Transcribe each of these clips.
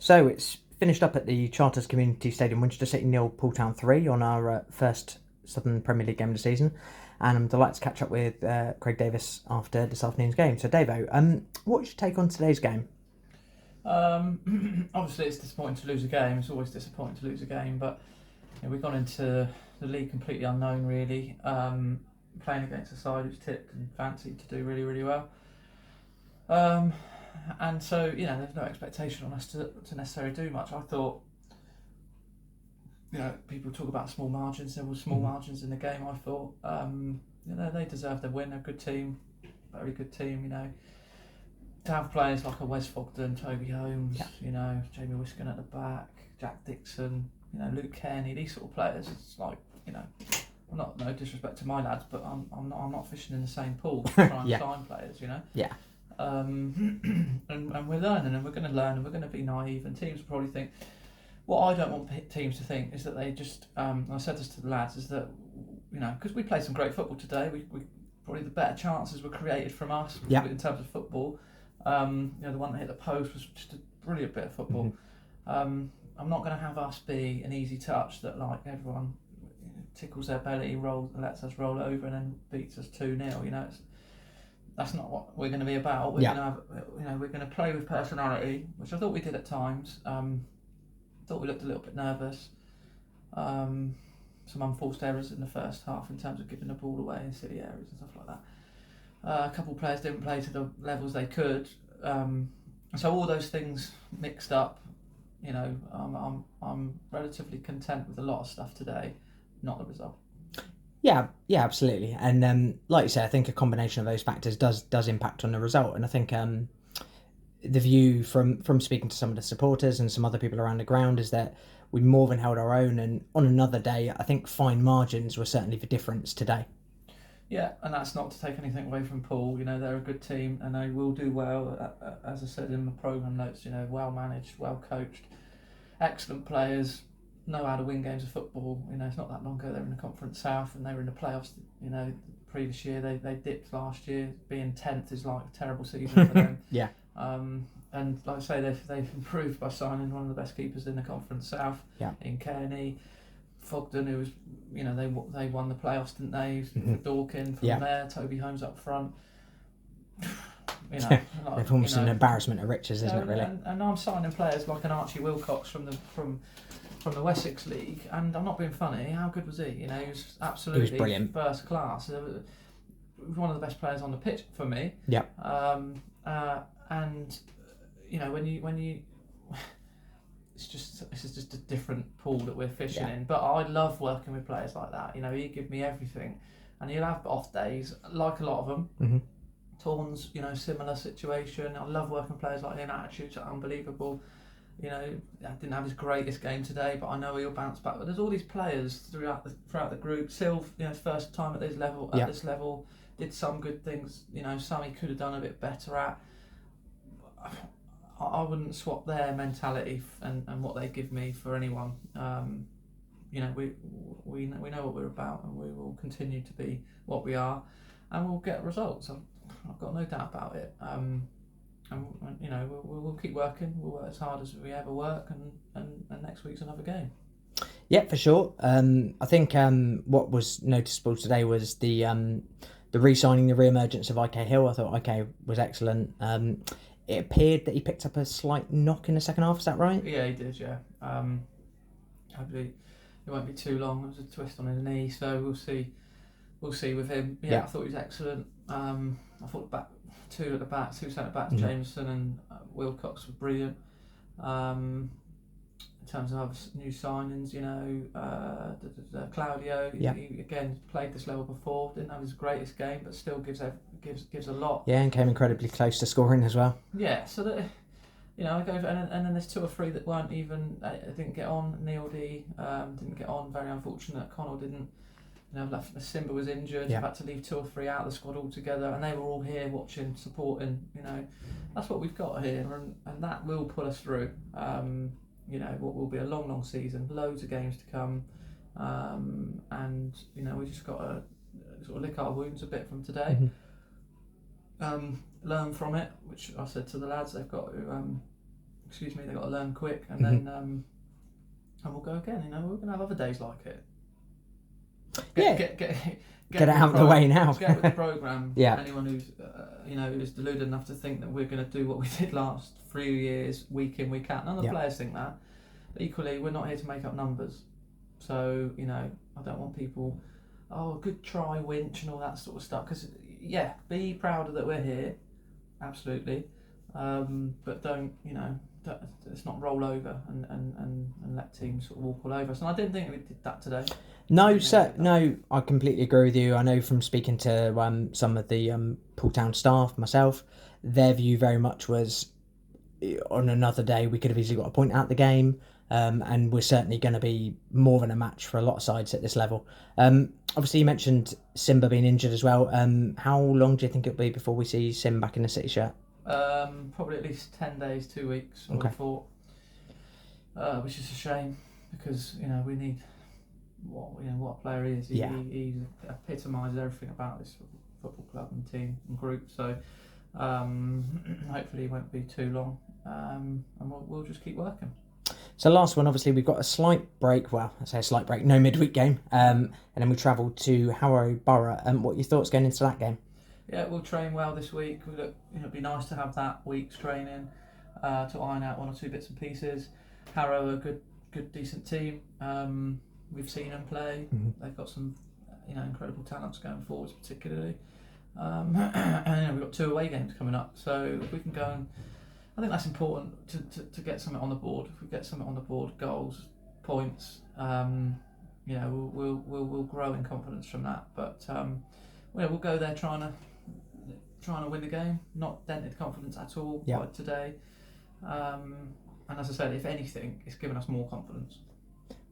So it's finished up at the Charters Community Stadium, Winchester City 0, Poole Town 3 on our first Southern Premier League game of the season. And I'm delighted to catch up with Craig Davis after this afternoon's game. So, Davo, what's your take on today's game? Obviously, it's disappointing to lose a game. It's always disappointing to lose a game, but we've gone into the league completely unknown, really. Playing against a side who's tipped and fancied to do really, really well. And so, there's no expectation on us to necessarily do much. I thought, people talk about small margins. There were small margins in the game. I thought, they deserved their win. They're a good team, very good team. To have players like a Wes Fogden, Toby Holmes, Jamie Wiskin at the back, Jack Dixon, Luke Kearney, these sort of players. It's like, no disrespect to my lads, but I'm not fishing in the same pool to try and sign players. Yeah. And we're learning, and we're going to learn, and we're going to be naive. And teams will probably think. What I don't want teams to think is that they just. And I said this to the lads, is that because we played some great football today. We probably the better chances were created from us in terms of football. The one that hit the post was just a brilliant bit of football. I'm not going to have us be an easy touch that like everyone tickles their belly, lets us roll over, and then beats us 2-0. That's not what we're going to be about. We're going to have, we're going to play with personality, which I thought we did at times. Thought we looked a little bit nervous. Some unforced errors in the first half in terms of giving the ball away in silly areas and stuff like that. A couple of players didn't play to the levels they could. So all those things mixed up, I'm relatively content with a lot of stuff today, not the result. Yeah, absolutely. And like you say, I think a combination of those factors does impact on the result. And I think the view from speaking to some of the supporters and some other people around the ground is that we more than held our own. And on another day, I think fine margins were certainly the difference today. Yeah, and that's not to take anything away from Poole. They're a good team and they will do well. As I said in my programme notes, well managed, well coached, excellent players, know how to win games of football. It's not that long ago they were in the Conference South and they were in the playoffs. The previous year they dipped last year. Being 10th is like a terrible season for them. Yeah. And like I say, they've improved by signing one of the best keepers in the Conference South in Kearney. Fogden, who was, they won the playoffs, didn't they? Dorkin from there, Toby Holmes up front. They've almost an embarrassment of riches, isn't it? Really. And I'm signing players like an Archie Wilcox from the Wessex League, and I'm not being funny. How good was he? He was absolutely brilliant, first class. He was one of the best players on the pitch for me. Yeah. And when you this is just a different pool that we're fishing in. But I love working with players like that. He give me everything, and he'll have off days, like a lot of them. Torns, similar situation. I love working with players like him. Attitudes are unbelievable. I didn't have his greatest game today, but I know he'll bounce back. But there's all these players throughout the group. Sylv, first time at this level, did some good things. Some he could have done a bit better at. I wouldn't swap their mentality and what they give me for anyone. We know what we're about, and we will continue to be what we are, and we'll get results. I've got no doubt about it. And we'll keep working. We'll work as hard as we ever work, and next week's another game. Yeah, for sure. I think what was noticeable today was the re-signing, the re-emergence of IK Hill. I thought IK was excellent. It appeared that he picked up a slight knock in the second half. Is that right? Yeah, he did. Yeah. Hopefully, it won't be too long. There was a twist on his knee, so we'll see. We'll see with him. Yeah. I thought he was excellent. I thought two centre backs, Jameson and Wilcox were brilliant. In terms of new signings, Claudio, he again played this level before. Didn't have his greatest game, but still gives a lot. Yeah, and came incredibly close to scoring as well. Yeah, so that I go and then there's two or three that weren't even didn't get on. Neil D didn't get on. Very unfortunate. Connell didn't. Simba was injured. I've had to leave two or three out of the squad altogether, and they were all here watching, supporting. That's what we've got here, and that will pull us through. What will be a long season, loads of games to come, and we just got to sort of lick our wounds a bit from today, learn from it. Which I said to the lads, they've got to excuse me, they've got to learn quick, and then and we'll go again. You know, we're going to have other days like it. Get it out of the way now. Get with the programme. Yeah. Anyone who's who's deluded enough to think that we're going to do what we did last 3 years, week in, week out. None of the players think that. But equally, we're not here to make up numbers. So, you know, I don't want people, good try, winch, and all that sort of stuff. Because, be proud that we're here, absolutely. But don't, let's not roll over and let teams sort of walk all over us. And I didn't think we did that today. No, sir. No, I completely agree with you. I know from speaking to some of the Poole Town staff, myself, their view very much was on another day we could have easily got a point out the game, and we're certainly going to be more than a match for a lot of sides at this level. Obviously, you mentioned Simba being injured as well. How long do you think it'll be before we see Sim back in the City shirt? Probably at least 10 days, 2 weeks, I would have thought, which is a shame because we need what a player he is. He epitomises everything about this football club and team and group. So hopefully it won't be too long, and we'll just keep working. So last one, obviously we've got a slight break. Well, I say a slight break, no midweek game, and then we travel to Harrow Borough. What are your thoughts going into that game? Yeah, we'll train well this week. It'd be nice to have that week's training to iron out one or two bits and pieces. Harrow are a good, decent team. We've seen them play. Mm-hmm. They've got some, incredible talents going forwards, particularly. And we've got 2 away games coming up. So if we can go and, I think that's important to get something on the board. If we get something on the board, goals, points, we'll grow in confidence from that. But we'll go there trying to win the game. Not dented confidence at all by today. And as I said, if anything, it's given us more confidence.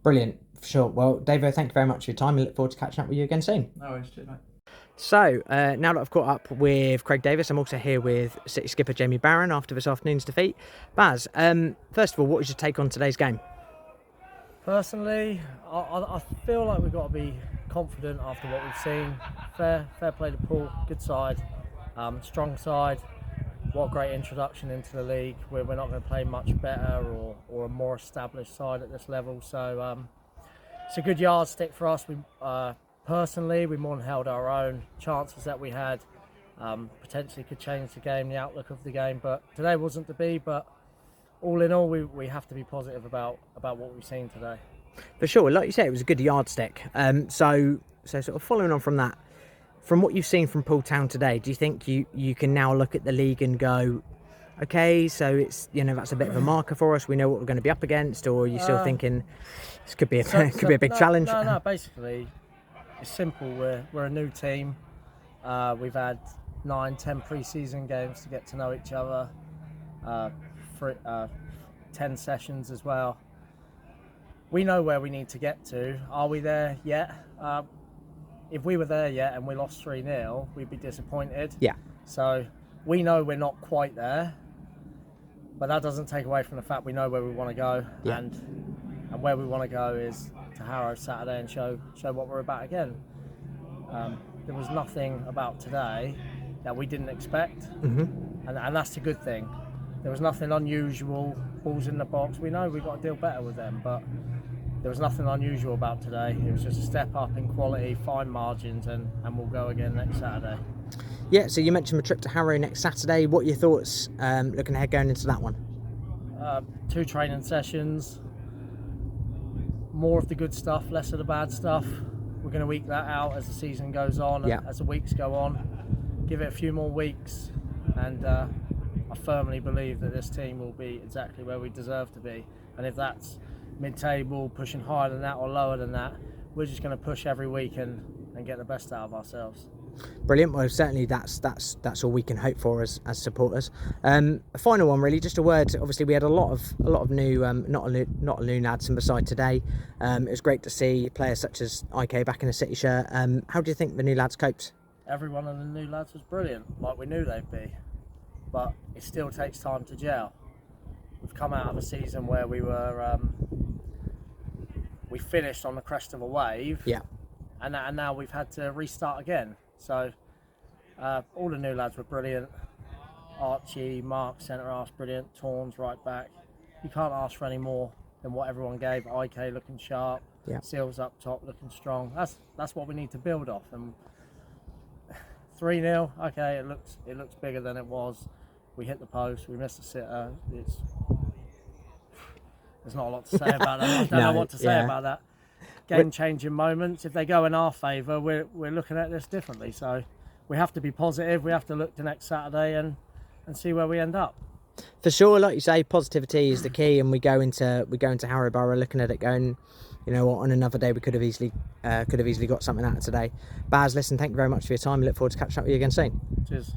Brilliant, for sure. Well, Davo, thank you very much for your time. I look forward to catching up with you again soon. No worries, cheers, mate. So, now that I've caught up with Craig Davis, I'm also here with City skipper Jamie Barron after this afternoon's defeat. Baz, first of all, what was your take on today's game? Personally, I feel like we've got to be confident after what we've seen. Fair play to Poole, good side, strong side. What a great introduction into the league. We're not going to play much better or a more established side at this level. So it's a good yardstick for us. Personally, we more than held our own. Chances that we had potentially could change the game, the outlook of the game. But today wasn't to be. But all in all, we have to be positive about what we've seen today. For sure, like you say, it was a good yardstick. So sort of following on from that, from what you've seen from Poole Town today, do you think you can now look at the league and go, okay, so it's that's a bit of a marker for us. We know what we're going to be up against, or are you still thinking this could be a big challenge? No. Basically, it's simple. We're a new team. We've had 9-10 pre-season games to get to know each other. 10 sessions as well. We know where we need to get to. Are we there yet? If we were there yet and we lost 3-0, we'd be disappointed. Yeah. So we know we're not quite there, but that doesn't take away from the fact we know where we want to go. Yeah. And where we want to go is to Harrow Saturday and show what we're about again. There was nothing about today that we didn't expect, and that's a good thing. There was nothing unusual, balls in the box. We know we've got to deal better with them, but there was nothing unusual about today. It was just a step up in quality, fine margins, and we'll go again next Saturday. Yeah, so you mentioned a trip to Harrow next Saturday. What are your thoughts looking ahead going into that one? 2 training sessions, more of the good stuff, less of the bad stuff. We're going to eke that out as the season goes on, as the weeks go on. Give it a few more weeks, and I firmly believe that this team will be exactly where we deserve to be. And if that's mid-table, pushing higher than that or lower than that, we're just going to push every week and get the best out of ourselves. Brilliant. Well, certainly that's all we can hope for as supporters. A final one, really, just a word. Obviously, we had a lot of new, not a new lads in the side today. It was great to see players such as IK back in the City shirt. How do you think the new lads coped? Every one of the new lads was brilliant, like we knew they'd be. But it still takes time to gel. We've come out of a season where we finished on the crest of a wave, and now we've had to restart again. So all the new lads were brilliant. Archie, Mark, centre half's brilliant. Torns right back. you can't ask for any more than what everyone gave. IK looking sharp, Yeah. Seals up top looking strong. That's what we need to build off. And 3-0, okay, it looks bigger than it was. We hit the post, we missed the sitter. There's not a lot to say about that. I don't know what to say about that. Game-changing moments. If they go in our favour, we're looking at this differently. So we have to be positive. We have to look to next Saturday and see where we end up. For sure, like you say, positivity is the key, and we go into Harrow Borough looking at it going, you know what, on another day we could have easily got something out of today. Baz, listen, thank you very much for your time. Look forward to catching up with you again soon. Cheers.